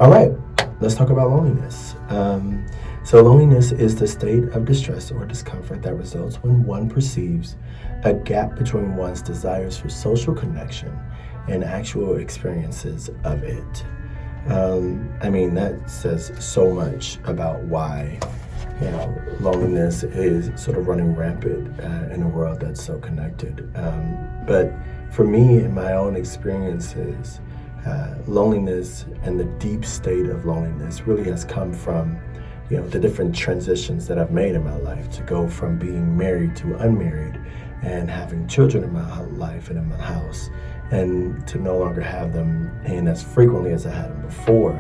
All right, let's talk about loneliness. So, loneliness is the state of distress or discomfort that results when one perceives a gap between one's desires for social connection and actual experiences of it. I mean, that says so much about why, loneliness is sort of running rampant in a world that's so connected. But for me, in my own experiences, loneliness and the deep state of loneliness really has come from, the different transitions that I've made in my life to go from being married to unmarried and having children in my life and in my house, and to no longer have them in as frequently as I had them before,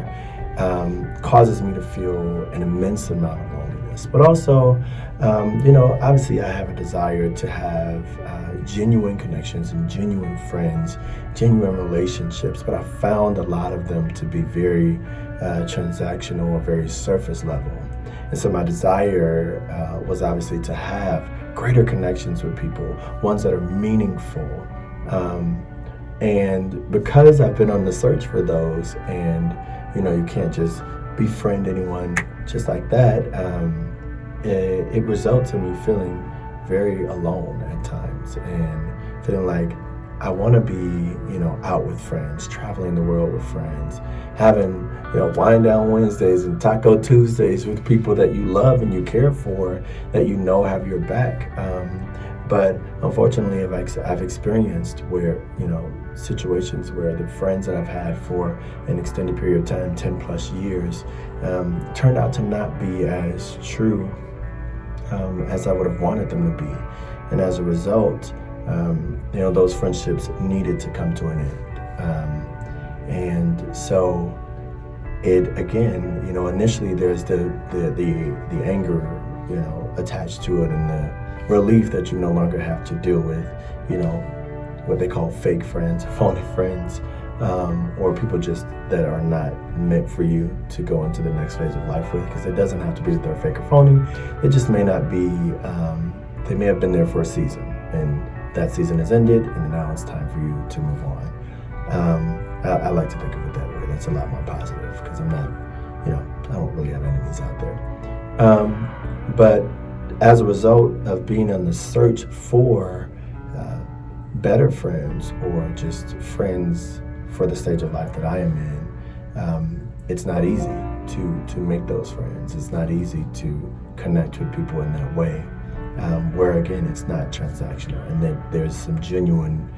causes me to feel an immense amount of loneliness. But also, obviously I have a desire to have genuine connections and genuine friends, genuine relationships, but I found a lot of them to be very transactional or very surface level. And so my desire was obviously to have greater connections with people, ones that are meaningful. And because I've been on the search for those, and you can't just befriend anyone just like that, it results in me feeling very alone at times and feeling like I want to be, out with friends, traveling the world with friends, having, wind down Wednesdays and Taco Tuesdays with people that you love and you care for, that have your back. But unfortunately, I've experienced where, situations where the friends that I've had for an extended period of time, 10 plus years, turned out to not be as true as I would have wanted them to be. And as a result, those friendships needed to come to an end. And so it, again, initially there's the anger, attached to it, and the relief that you no longer have to deal with, what they call fake friends, phony friends, or people just that are not meant for you to go into the next phase of life with, because it doesn't have to be that they're fake or phony. It just may not be, they may have been there for a season, and that season has ended, and now it's time for you to move on. I like to think of it that way. That's a lot more positive, because I'm not, I don't really have enemies out there. But as a result of being on the search for better friends, or just friends for the stage of life that I am in, it's not easy to make those friends. It's not easy to connect with people in that way, where again, it's not transactional, and that there's some genuine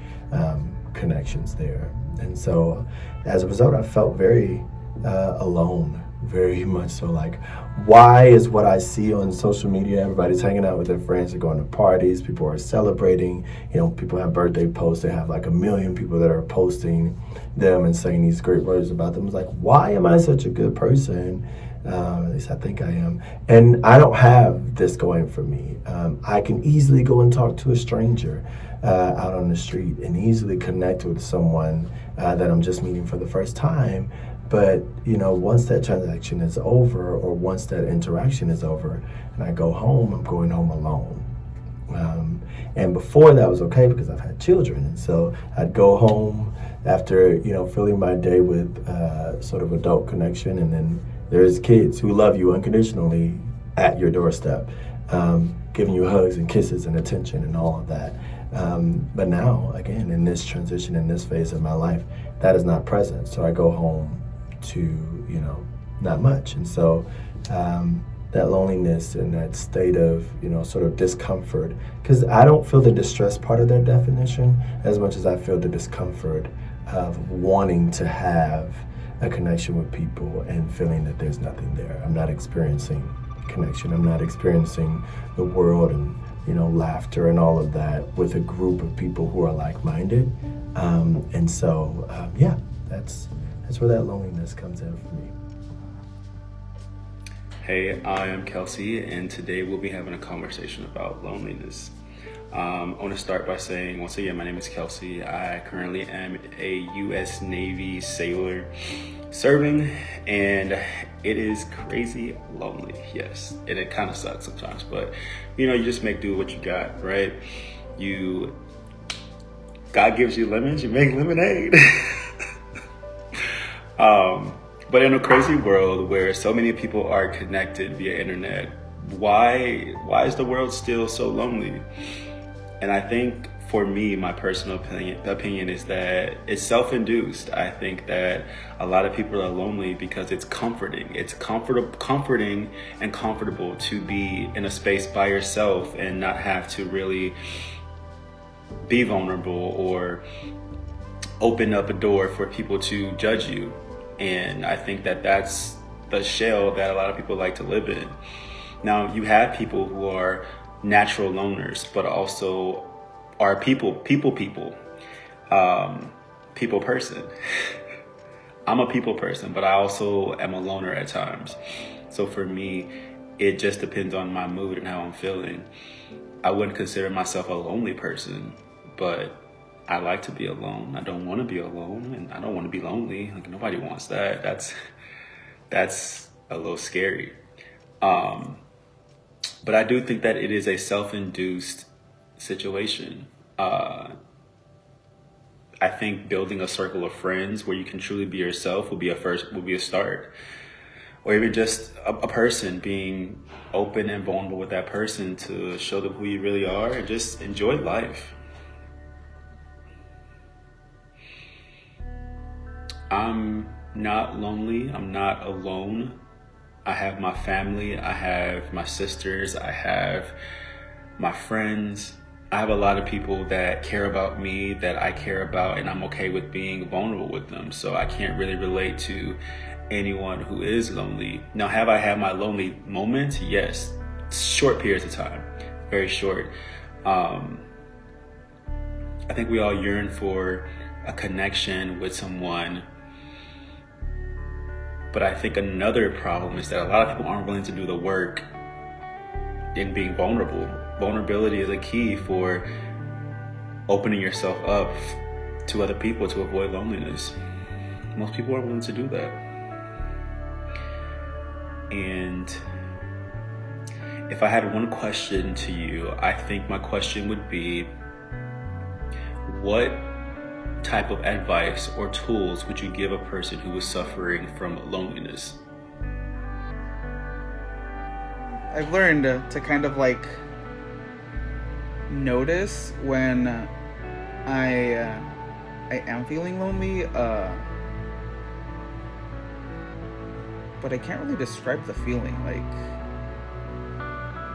connections there. And so as a result, I felt very alone, very much so. Like, why is what I see on social media, everybody's hanging out with their friends, they're going to parties, people are celebrating, people have birthday posts, they have like 1 million people that are posting them and saying these great words about them. It's like, why am I such a good person? At least I think I am. And I don't have this going for me. I can easily go and talk to a stranger out on the street and easily connect with someone that I'm just meeting for the first time. But, once that transaction is over, or once that interaction is over and I go home, I'm going home alone. And before that was okay, because I've had children. And so I'd go home after, filling my day with sort of adult connection. And then there's kids who love you unconditionally at your doorstep, giving you hugs and kisses and attention and all of that. But now, again, in this transition, in this phase of my life, that is not present. So I go home to, not much. And so that loneliness and that state of, sort of discomfort, because I don't feel the distress part of that definition as much as I feel the discomfort of wanting to have a connection with people and feeling that there's nothing there. I'm not experiencing connection. I'm not experiencing the world and, laughter and all of that with a group of people who are like-minded. And so, that's where that loneliness comes in for me. Hey, I am Kelsey, and today we'll be having a conversation about loneliness. I want to start by saying, once again, my name is Kelsey. I currently am a U.S. Navy sailor serving, and it is crazy lonely, yes. And it kind of sucks sometimes, but, you just make do with what you got, right? God gives you lemons, you make lemonade. But in a crazy world where so many people are connected via internet, why is the world still so lonely? And I think for me, my personal opinion is that it's self-induced. I think that a lot of people are lonely because it's comforting. It's comforting and comfortable to be in a space by yourself and not have to really be vulnerable or open up a door for people to judge you. And I think that that's the shell that a lot of people like to live in. Now, you have people who are natural loners, but also are people, people person. I'm a people person, but I also am a loner at times. So for me, it just depends on my mood and how I'm feeling. I wouldn't consider myself a lonely person, but I like to be alone. I don't want to be alone, and I don't want to be lonely. Like, nobody wants that. That's a little scary. But I do think that it is a self-induced situation. I think building a circle of friends where you can truly be yourself will be a start. Or even just a person being open and vulnerable with that person to show them who you really are and just enjoy life. I'm not lonely. I'm not alone. I have my family. I have my sisters. I have my friends. I have a lot of people that care about me, that I care about, and I'm okay with being vulnerable with them. So I can't really relate to anyone who is lonely. Now, have I had my lonely moments? Yes. Short periods of time. Very short. I think we all yearn for a connection with someone. But I think another problem is that a lot of people aren't willing to do the work in being vulnerable. Vulnerability is a key for opening yourself up to other people to avoid loneliness. Most people aren't willing to do that. And if I had one question to you, I think my question would be, what type of advice or tools would you give a person who is suffering from loneliness? I've learned to kind of like notice when I am feeling lonely, but I can't really describe the feeling. Like,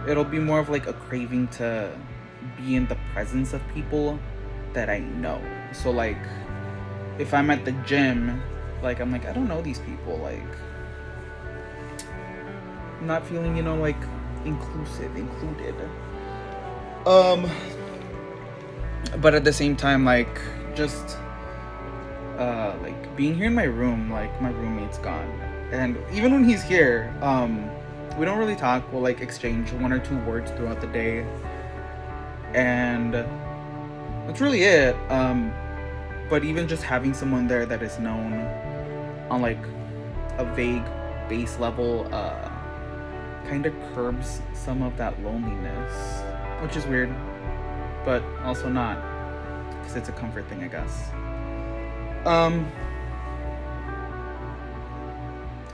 it'll be more of like a craving to be in the presence of people that I know. So like, if I'm at the gym, like I'm like, I don't know these people. Like, I'm not feeling, like included. But at the same time, like, just like being here in my room, like my roommate's gone, and even when he's here, we don't really talk. We'll like exchange one or two words throughout the day, and that's really it. But even just having someone there that is known on like a vague base level kind of curbs some of that loneliness, which is weird, but also not, because it's a comfort thing, I guess.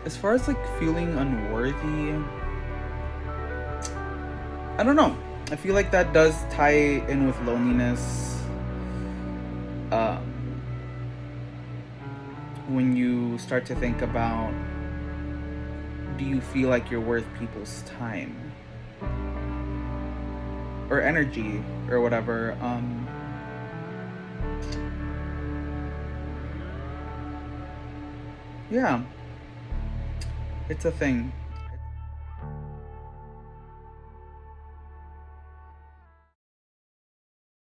As far as like feeling unworthy, I don't know. I feel like that does tie in with loneliness. When you start to think about, do you feel like you're worth people's time or energy or whatever? Yeah, it's a thing.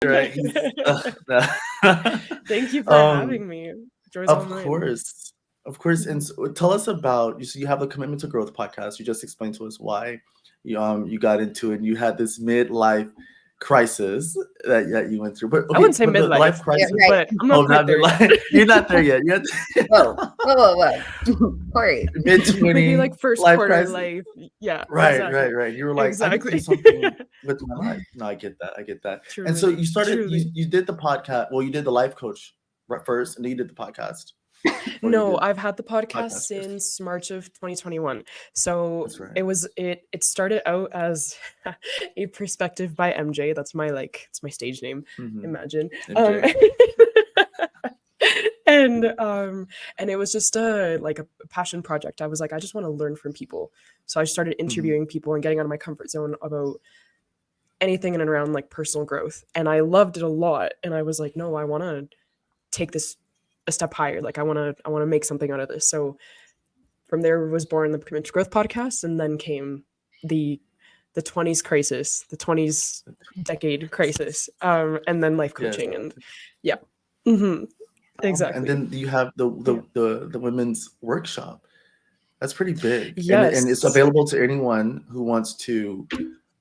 Right. Thank you for having me. Joy's all Of mine. course. Of course. And so tell us about, so you have the Commitment to Growth podcast. You just explained to us why you got into it. And you had this midlife crisis that you went through. But okay, I wouldn't say but the midlife, life crisis. Yeah, right. but I'm not quite there yet. You're not there yet. You're Whoa. Corey. mid-20s. Maybe like first life quarter crisis. life. Yeah. Right, exactly. right. You were like, I need to do Exactly. something with my life. No, I get that. Truly, And so you started, truly. you did the podcast. Well, you did the life coach first, and then you did the podcast. Or you No, did I've had the podcast podcast first? since March of 2021. So That's right. it started out as a perspective by MJ. That's my it's my stage name. Mm-hmm. Imagine. MJ. And it was just a passion project. I was like, I just want to learn from people. So I started Mm-hmm. interviewing people and getting out of my comfort zone about anything in and around like personal growth. And I loved it a lot. And I was like, no, I want to take this a step higher. Like I want to make something out of this. So from there was born the Commitment to Growth podcast, and then came the 20s crisis, the 20s decade crisis, and then life Yes. coaching, and yeah, hmm And exactly. then you have Yeah. the women's workshop. That's pretty big, and it's Yes. available to anyone who wants to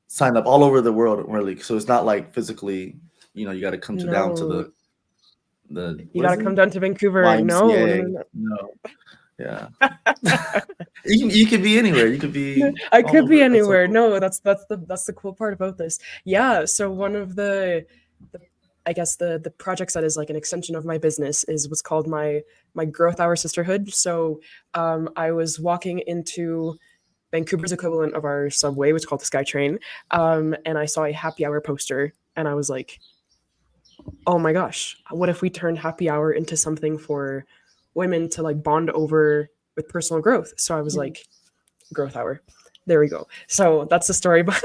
sign up all over the world, really. So it's not like physically, you got to come down to No, the you what got is to come it? down to Vancouver. No, YMCA. No, yeah. You could be anywhere. You could be I all could be over. That's so anywhere. cool. No, that's the cool part about this. Yeah. So one of the I guess the projects that is like an extension of my business is what's called my Growth Hour Sisterhood. So I was walking into Vancouver's equivalent of our subway, which is called the SkyTrain, and I saw a happy hour poster, and I was like, oh my gosh, what if we turned happy hour into something for women to like bond over with personal growth? So I was like, Growth Hour. There we go. So that's the story behind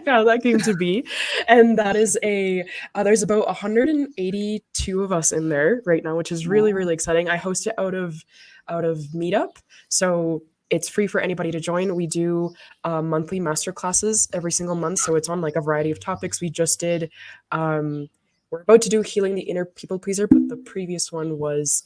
how that came to be. And that is there's about 182 of us in there right now, which is really, really exciting. I host it out of Meetup. So it's free for anybody to join. We do monthly master classes every single month. So it's on like a variety of topics. We just did, we're about to do Healing the Inner People Pleaser, but the previous one was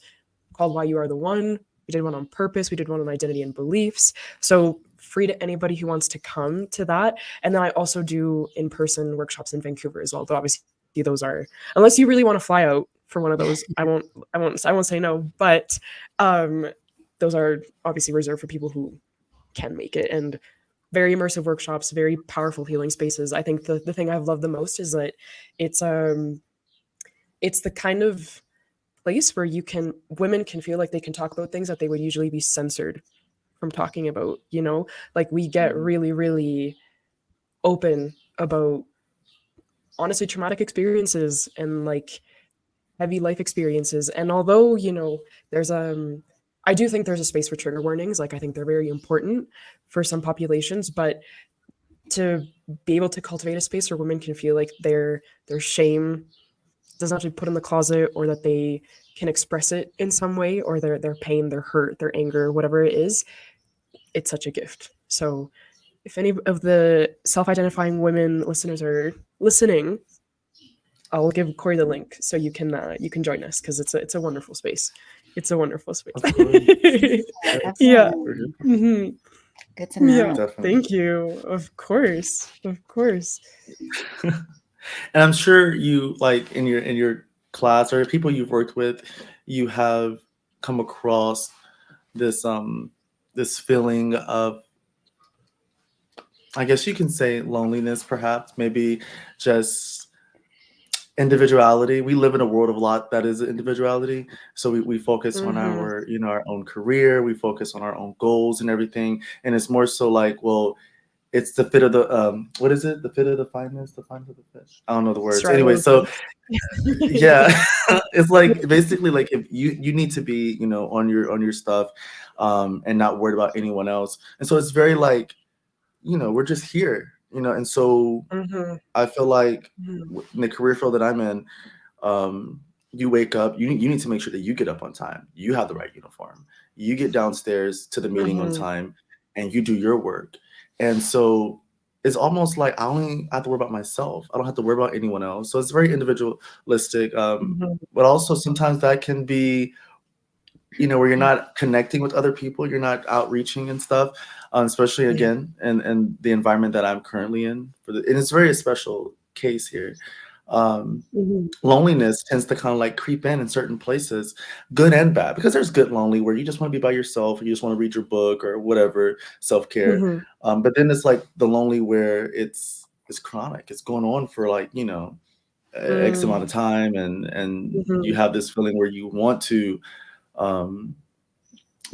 called Why You Are the One. We did one on purpose. We did one on identity and beliefs. So free to anybody who wants to come to that. And then I also do in-person workshops in Vancouver as well. But obviously those are, unless you really want to fly out for one of those, I won't say no. But those are obviously reserved for people who can make it. And very immersive workshops, very powerful healing spaces. I think the thing I've loved the most is that it's the kind of place where women can feel like they can talk about things that they would usually be censored from talking about, like we get really, really open about honestly traumatic experiences and like heavy life experiences. And although, there's I do think there's a space for trigger warnings. Like I think they're very important for some populations, but to be able to cultivate a space where women can feel like their shame doesn't have to be put in the closet, or that they can express it in some way, or their pain, their hurt, their anger, whatever it is, it's such a gift. So if any of the self-identifying women listeners are listening, I'll give Corey the link so you can join us, because it's a wonderful space. It's a wonderful space. Yeah. Mm-hmm. Good to know. Yeah. Definitely. Thank you. Of course. And I'm sure you, like, in your class or people you've worked with, you have come across this this feeling of, I guess you can say, loneliness, perhaps, maybe just individuality. We live in a world of a lot that is individuality. So we focus on our, our own career, we focus on our own goals and everything. And it's more so like, well, it's the fit of the what is it? The fit of the fineness, the fineness of the fish. I don't know the words. Anyway, so yeah, it's like basically like if you need to be, on your stuff, and not worried about anyone else. And so it's very like, we're just here, and so I feel like in the career field that I'm in, you wake up, you need to make sure that you get up on time, you have the right uniform, you get downstairs to the meeting on time, and you do your work. And so it's almost like I only have to worry about myself. I don't have to worry about anyone else. So it's very individualistic. But also sometimes that can be, where you're not connecting with other people, you're not outreaching and stuff, especially again, and the environment that I'm currently in. And it's very a special case here. Loneliness tends to kind of like creep in certain places, good and bad, because there's good lonely where you just want to be by yourself, or you just want to read your book or whatever, self-care. But then it's like the lonely where it's chronic, it's going on for like, X amount of time, and you have this feeling where you want to um,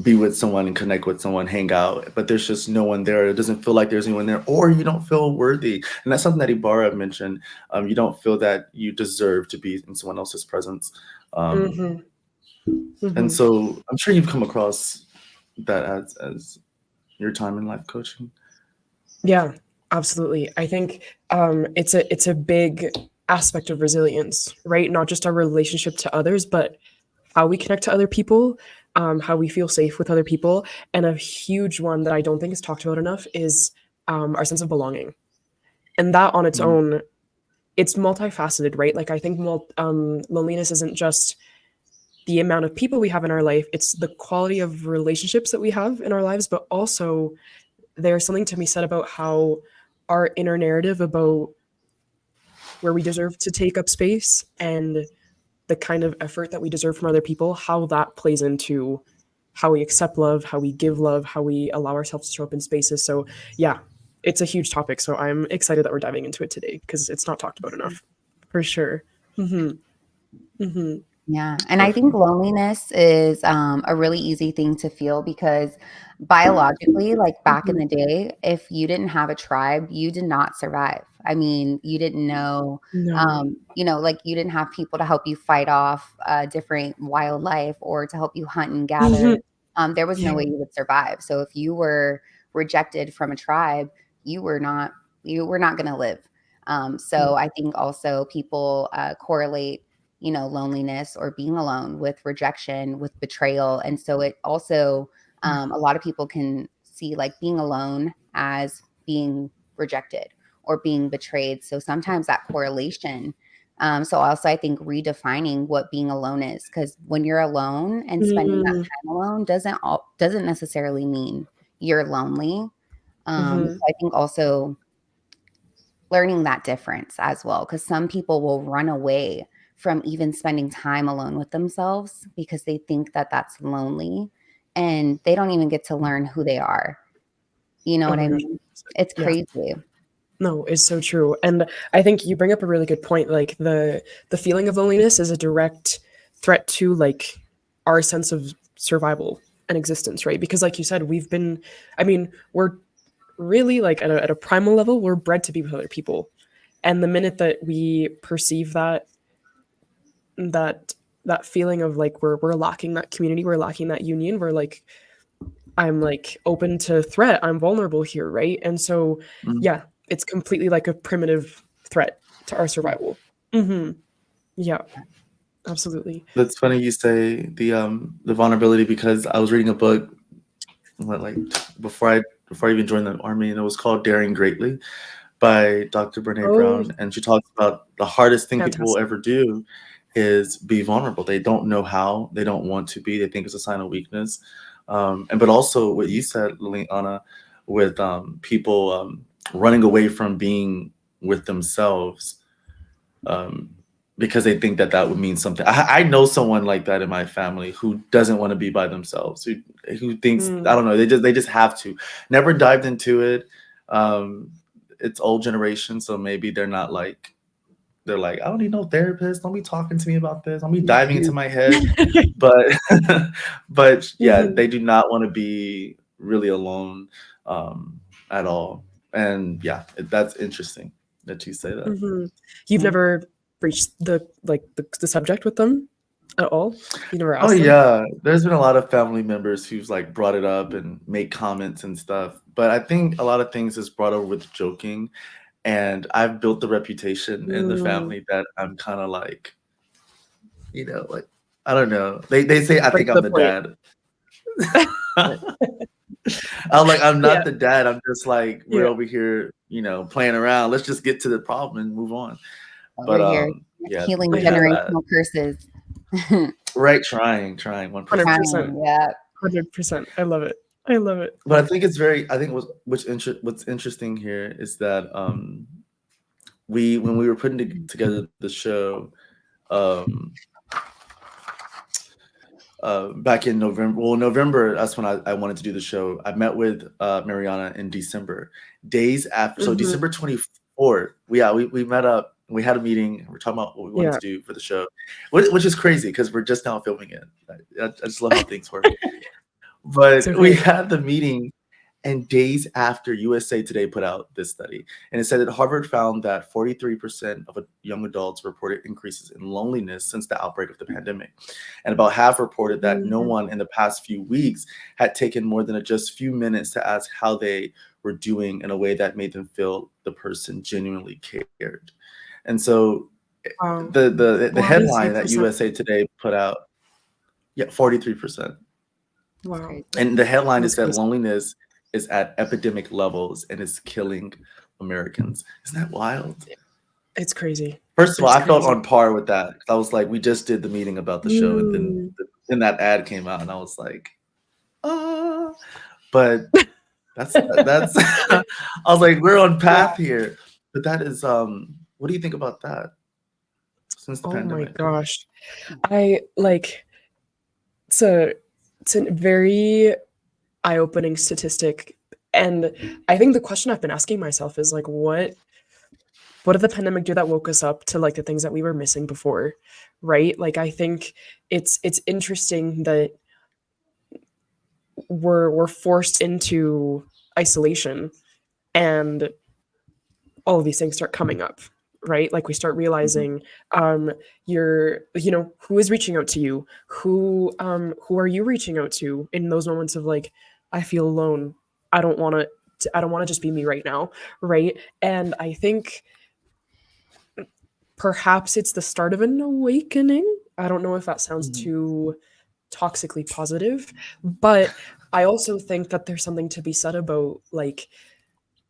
be with someone and connect with someone, hang out, but there's just no one there. It doesn't feel like there's anyone there, or you don't feel worthy. And that's something that Ibarra mentioned. You don't feel that you deserve to be in someone else's presence. Mm-hmm. And Mm-hmm. so I'm sure you've come across that as your time in life coaching. Yeah, absolutely. I think it's a big aspect of resilience, right? Not just our relationship to others, but how we connect to other people, how we feel safe with other people, and a huge one that I don't think is talked about enough is our sense of belonging. And that on its Mhm. own, it's multifaceted, right? Like I think loneliness isn't just the amount of people we have in our life; it's the quality of relationships that we have in our lives, but also there's something to be said about how our inner narrative about where we deserve to take up space and the kind of effort that we deserve from other people, how that plays into how we accept love, how we give love, how we allow ourselves to show up in spaces. So, yeah, it's a huge topic. So, I'm excited that we're diving into it today because it's not talked about enough for sure. Mm-hmm. Mm-hmm. Yeah, and I think Definitely. loneliness is a really easy thing to feel because biologically, like back in Mm-hmm. the day, if you didn't have a tribe, you did not survive. I mean, you didn't know, No. like you didn't have people to help you fight off different wildlife or to help you hunt and gather. Mm-hmm. There was no Yeah. way you would survive. So if you were rejected from a tribe, you were not you were not going to live. So No. I think also people correlate loneliness or being alone with rejection, with betrayal. And so it also, a lot of people can see like being alone as being rejected or being betrayed. So sometimes that correlation. So also I think redefining what being alone is, because when you're alone and spending that Mm-hmm. time alone doesn't necessarily mean you're lonely. Mm-hmm. So I think also learning that difference as well, because some people will run away from even spending time alone with themselves because they think that that's lonely and they don't even get to learn who they are. You know Oh what my I gosh. mean? It's Yeah. crazy. No, it's so true. And I think you bring up a really good point. Like the feeling of loneliness is a direct threat to like our sense of survival and existence, right? Because like you said, I mean, we're really like at a primal level, we're bred to be with other people. And the minute that we perceive that that feeling of like we're lacking that community, we're lacking that union, we're like I'm like open to threat. I'm vulnerable here, right? And so, Mhm. yeah, it's completely like a primitive threat to our survival. Hmm. Yeah, absolutely. That's funny you say the vulnerability, because I was reading a book like before I even joined the army, and it was called Daring Greatly by Dr. Brene Oh, Brown, and she talks about the hardest thing people will fantastic. ever do is be vulnerable. They don't know how, they don't want to be, they think it's a sign of weakness. And but also what you said, Lilliana, with people running away from being with themselves, um, because they think that that would mean something. I know someone like that in my family who doesn't want to be by themselves, who thinks, I Mm. don't know, they just have to. Never dived into it. Um, it's old generation, so maybe they're like, I don't need no therapist. Don't be talking to me about this. Don't be diving into my head. But but yeah, Hmm. they do not want to be really alone um, at all. And yeah, that's interesting that you say that. Hmm. You've Mm. never breached the subject with them at all? You never Oh asked them? yeah, there's been a lot of family members who's like brought it up and make comments and stuff. But I think a lot of things is brought over with joking, and I've built the reputation in the Mm. family that I'm kind of like, like I don't know. They say I Right think to I'm the the point. dad. I'm like, I'm Yeah, not the dad. I'm just like, we're yeah. over here, playing around. Let's just get to the problem and move on. Over But here yeah, healing I there's hear it. that. generational curses. Right, trying 1%. 100%. Trying, yeah. 100%. I love it. I love it. But I think what's interesting here is that when we were putting together the show, um, back in November. Well, November, that's when I wanted to do the show. I met with Mariana in December. Days after, so Hmm. December 24th, we met up We had a meeting. We're talking about what we wanted Yeah. to do for the show, which is crazy because we're just now filming it. I just love how things work. But So we great. had the meeting, and days after, USA Today put out this study, and it said that Harvard found that 43% of young adults reported increases in loneliness since the outbreak of the pandemic, and about half reported that no one in the past few weeks had taken more than just few minutes to ask how they were doing in a way that made them feel the person genuinely cared. And so Wow. the headline that 43%. USA Today put out, yeah, 43%. That's Wow. crazy. And the headline That's is that crazy. loneliness is at epidemic levels and is killing Americans. Isn't that wild? It's crazy. First of all, It's I felt crazy. on par with that. I was like, we just did the meeting about the show, and then that ad came out, and I was like, ah. But that's I was like, we're on path here. But that is what do you think about that since the Oh my pandemic? gosh. I like it's a very eye-opening statistic. And I think the question I've been asking myself is like, what did the pandemic do that woke us up to like the things that we were missing before? Right? Like I think it's interesting that we're forced into isolation and all of these things start coming up, right? Like we start realizing who is reaching out to you, who are you reaching out to in those moments of like, I feel alone, I don't want to just be me right now, right? And I think perhaps it's the start of an awakening. I don't know if that sounds too toxically positive, but I also think that there's something to be said about like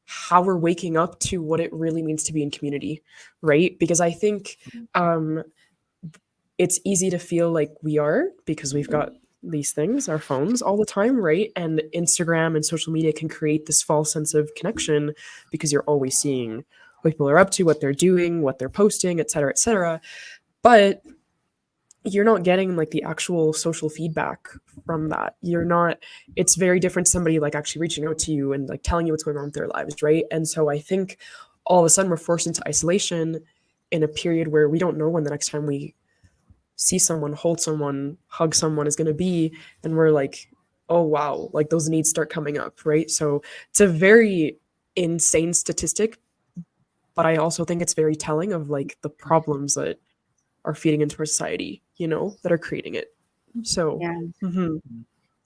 how we're waking up to what it really means to be in community, right? Because I think it's easy to feel like we are because we've got these things, our phones all the time, right? And Instagram and social media can create this false sense of connection because you're always seeing what people are up to, what they're doing, what they're posting, et cetera, et cetera. But you're not getting like the actual social feedback from that. It's very different somebody like actually reaching out to you and like telling you what's going on with their lives, right? And so I think all of a sudden we're forced into isolation in a period where we don't know when the next time we see someone, hold someone, hug someone is going to be, and we're like, oh wow, like those needs start coming up, right? So it's a very insane statistic, but I also think it's very telling of like the problems that are feeding into our society, that are creating it. So, Yeah. mhm,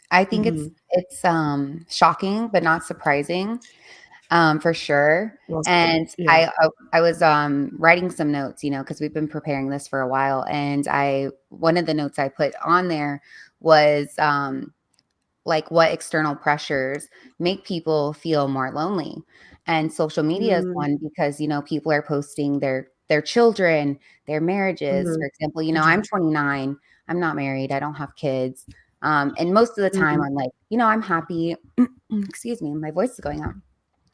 I think mhm. it's shocking, but not surprising, for sure. Well said. And Yeah. I was writing some notes, because we've been preparing this for a while, and one of the notes I put on there was like what external pressures make people feel more lonely. And social media is Mm, one because, people are posting their children, their marriages. For mhm, example, mhm, I'm 29, I'm not married, I don't have kids. And most of the time mhm, I'm like, I'm happy. Excuse me, my voice is going out.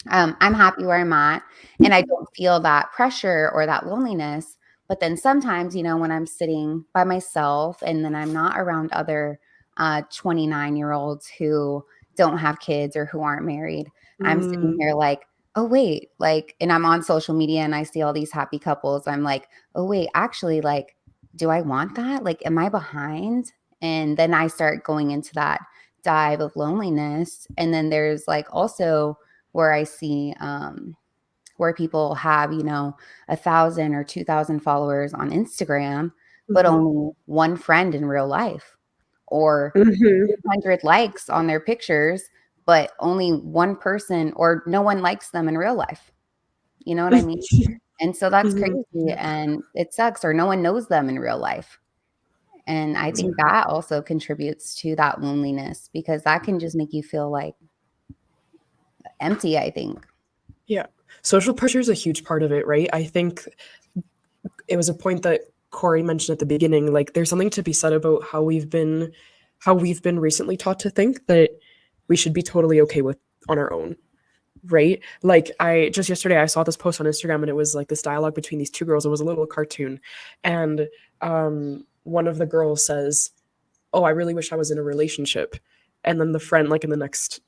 I'm happy where I'm at, and I don't feel that pressure or that loneliness. But then sometimes, when I'm sitting by myself and then I'm not around other 29-year-olds who don't have kids or who aren't married, I'm sitting mm, here like, oh, wait, like, and I'm on social media and I see all these happy couples. I'm like, oh, wait, actually, like, do I want that? Like, am I behind? And then I start going into that dive of loneliness. And then there's like also where I see where people have, 1,000 or 2,000 followers on Instagram, but mhm, only one friend in real life, or mhm, 200 likes on their pictures, but only one person or no one likes them in real life. You know what I mean? And so that's mhm. crazy and it sucks, or no one knows them in real life. And I Yeah. think that also contributes to that loneliness because that can just make you feel like empty, I think. Yeah. Social pressure is a huge part of it, right? I think it was a point that Corey mentioned at the beginning. Like, there's something to be said about how we've been recently taught to think that we should be totally okay with on our own, right? Like I just yesterday I saw this post on Instagram and it was like this dialogue between these two girls. It was a little cartoon, and one of the girls says, "Oh, I really wish I was in a relationship," and then the friend, like in the next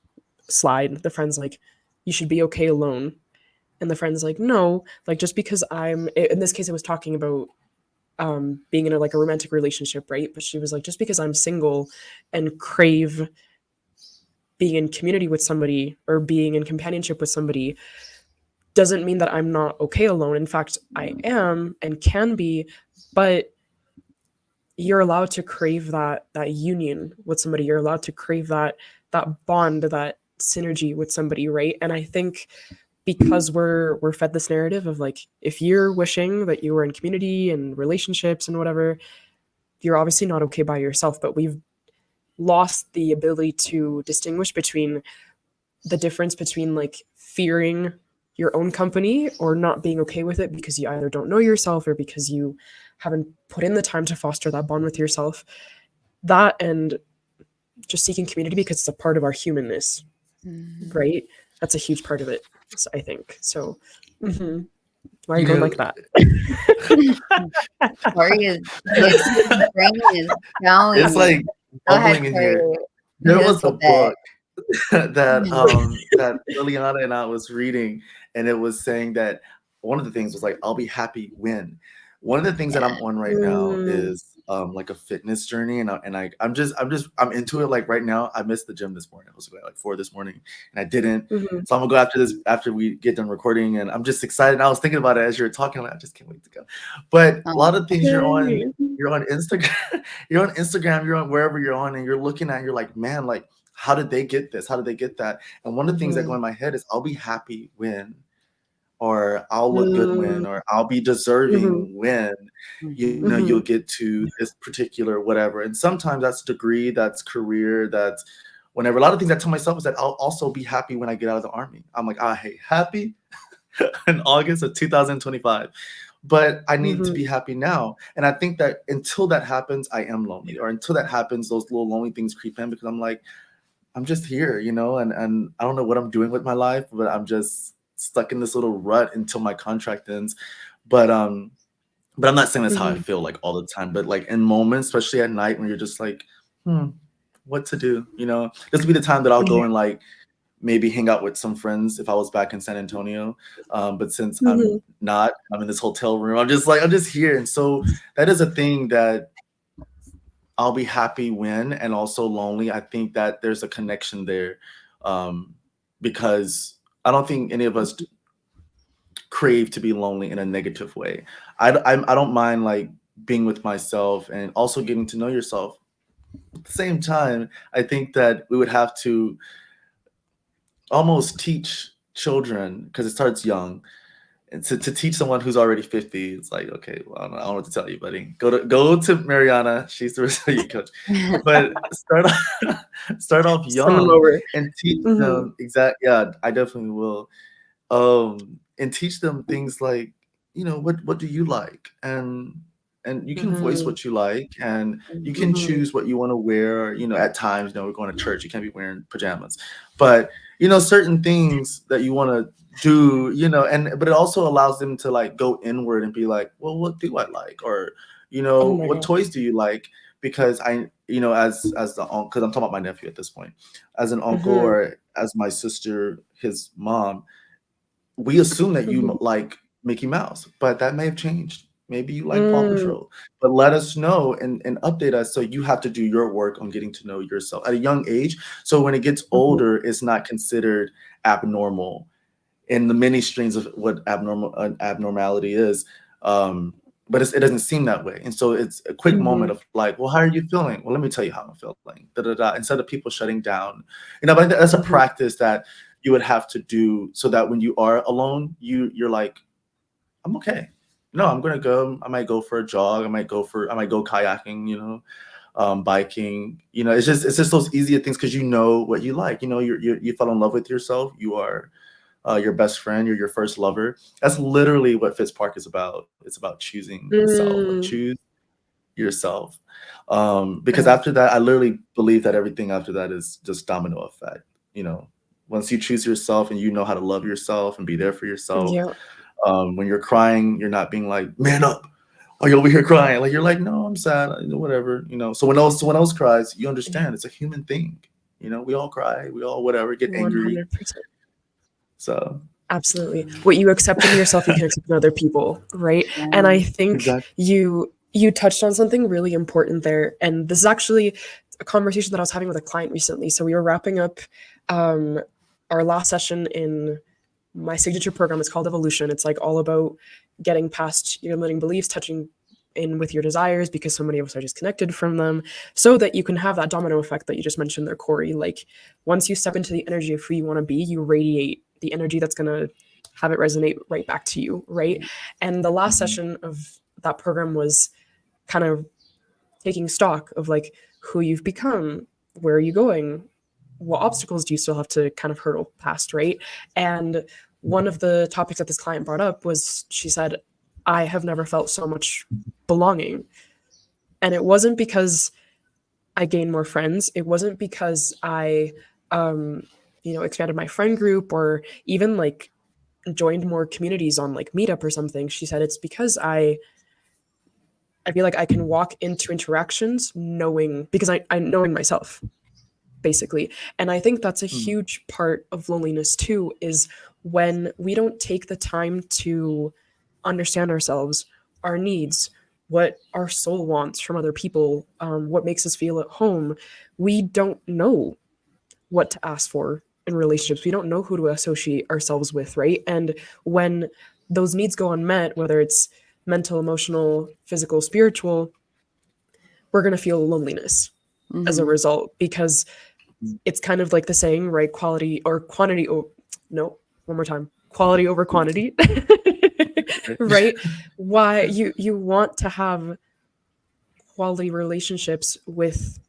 slide, the friend's like, "You should be okay alone." And the friend's like, no, like just because in this case, I was talking about being in a, like a romantic relationship, right? But she was like, just because I'm single and crave being in community with somebody or being in companionship with somebody doesn't mean that I'm not okay alone. In fact, I am and can be, but you're allowed to crave that union with somebody. You're allowed to crave that bond, that synergy with somebody, right? And I think because we're fed this narrative of like, if you're wishing that you were in community and relationships and whatever, you're obviously not okay by yourself. But we've lost the ability to distinguish between the difference between like fearing your own company or not being okay with it because you either don't know yourself or because you haven't put in the time to foster that bond with yourself. That and just seeking community because it's a part of our humanness, right? That's a huge part of it, I think. So, why are you going like that? Tori is his brain is going. It's like Go ahead, bubbling in here. Tori. There Go was to a bed. book that Lilliana and I was reading, and it was saying that one of the things was like, I'll be happy when. One of the things that I'm on right now is like a fitness journey, and I'm into it. Like right now, I missed the gym this morning. I was like 4 this morning, and I didn't. So I'm gonna go after this after we get done recording, and I'm just excited. I was thinking about it as you were talking. Like, I just can't wait to go. But a lot of things you're on Instagram, you're on Instagram, you're on wherever you're on, and you're looking at, you're like, man, like, how did they get this? How did they get that? And one of the things that go in my head is I'll be happy when, or I'll look good when, or I'll be deserving when, you know, you'll get to this particular whatever. And sometimes that's degree, that's career, that's whenever. A lot of things I tell myself is that I'll also be happy when I get out of the army. I'm like, hey, happy in August of 2025. But I need to be happy now. And I think that until that happens, I am lonely. Or until that happens, those little lonely things creep in because I'm like, I'm just here, you know, and I don't know what I'm doing with my life, but I'm just stuck in this little rut until my contract ends. But I'm not saying that's how I feel like all the time, but like in moments, especially at night when you're just like, what to do, you know, this would be the time that I'll go and like maybe hang out with some friends if I was back in San Antonio. But since I'm not, I'm in this hotel room, I'm just here. And so that is a thing that I'll be happy when, and also lonely. I think that there's a connection there, because I don't think any of us crave to be lonely in a negative way. I don't mind like being with myself and also getting to know yourself. At the same time, I think that we would have to almost teach children, because it starts young, and to teach someone who's already 50, it's like, okay, well, I don't know what to tell you, buddy. Go to Mariana. She's the Resiliency coach. But start off young and teach them Yeah, I definitely will. And teach them things like, you know, what do you like? And you can voice what you like, and you can choose what you want to wear. You know, at times, you know, we're going to church, you can't be wearing pajamas. But, you know, certain things that you want to do, you know, but it also allows them to like go inward and be like, well, what do I like? Or, you know, what toys do you like? Because you know, as the uncle, because I'm talking about my nephew at this point, as an uncle or as my sister, his mom, we assume that you like Mickey Mouse, but that may have changed. Maybe you like Paw Patrol, but let us know and update us. So you have to do your work on getting to know yourself at a young age. So when it gets older, it's not considered abnormal in the many streams of what abnormality is. But it doesn't seem that way. And so it's a quick moment of like, well, how are you feeling? Well, let me tell you how I'm feeling. Instead of people shutting down, you know, but that's a practice that you would have to do so that when you are alone, you're like, I'm okay. No, I'm gonna go. I might go for a jog. I might go kayaking. You know, biking. You know, it's just those easier things because you know what you like. You know, you fell in love with yourself. You are your best friend. You're your first lover. That's literally what Fitz Park is about. It's about choosing self. Like, choose yourself. Because after that, I literally believe that everything after that is just domino effect. You know, once you choose yourself and you know how to love yourself and be there for yourself. When you're crying, you're not being like, man up. Are you over here crying? Like, you're like, no, I'm sad, whatever, you know. So when someone else cries, you understand it's a human thing. You know, we all cry, we all whatever, get angry. 100%. So Absolutely. What you accept in yourself, you can accept in other people, right? And I think Exactly. you touched on something really important there. And this is actually a conversation that I was having with a client recently. So we were wrapping up our last session in my signature program. It's called Evolution. It's like all about getting past your limiting beliefs, touching in with your desires, because so many of us are disconnected from them, so that you can have that domino effect that you just mentioned there, Corey. Like once you step into the energy of who you want to be, you radiate the energy that's going to have it resonate right back to you, right? And the last session of that program was kind of taking stock of like who you've become, where are you going, what obstacles do you still have to kind of hurdle past, right? And one of the topics that this client brought up was, she said, I have never felt so much belonging. And it wasn't because I gained more friends. It wasn't because I, expanded my friend group or even like joined more communities on like Meetup or something. She said it's because I feel like I can walk into interactions knowing, because I knowing myself, basically. And I think that's a huge part of loneliness too, is when we don't take the time to understand ourselves, our needs, what our soul wants from other people, what makes us feel at home. We don't know what to ask for in relationships. We don't know who to associate ourselves with, right? And when those needs go unmet, whether it's mental, emotional, physical, spiritual, we're going to feel loneliness as a result, because it's kind of like the saying, right? Quality or quantity. Oh, no, one more time. Quality over quantity, right? Why you want to have quality relationships with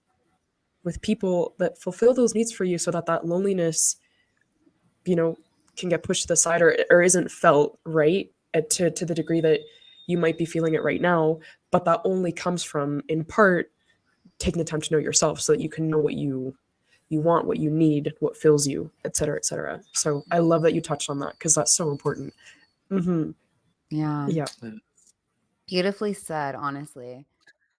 people that fulfill those needs for you, so that that loneliness, can get pushed to the side, or isn't felt, right? To the degree that you might be feeling it right now, but that only comes from, in part, taking the time to know yourself, so that you can know what you want, what you need, what fills you, et cetera, et cetera. So I love that you touched on that, because that's so important. Yeah. Yeah. Beautifully said, honestly.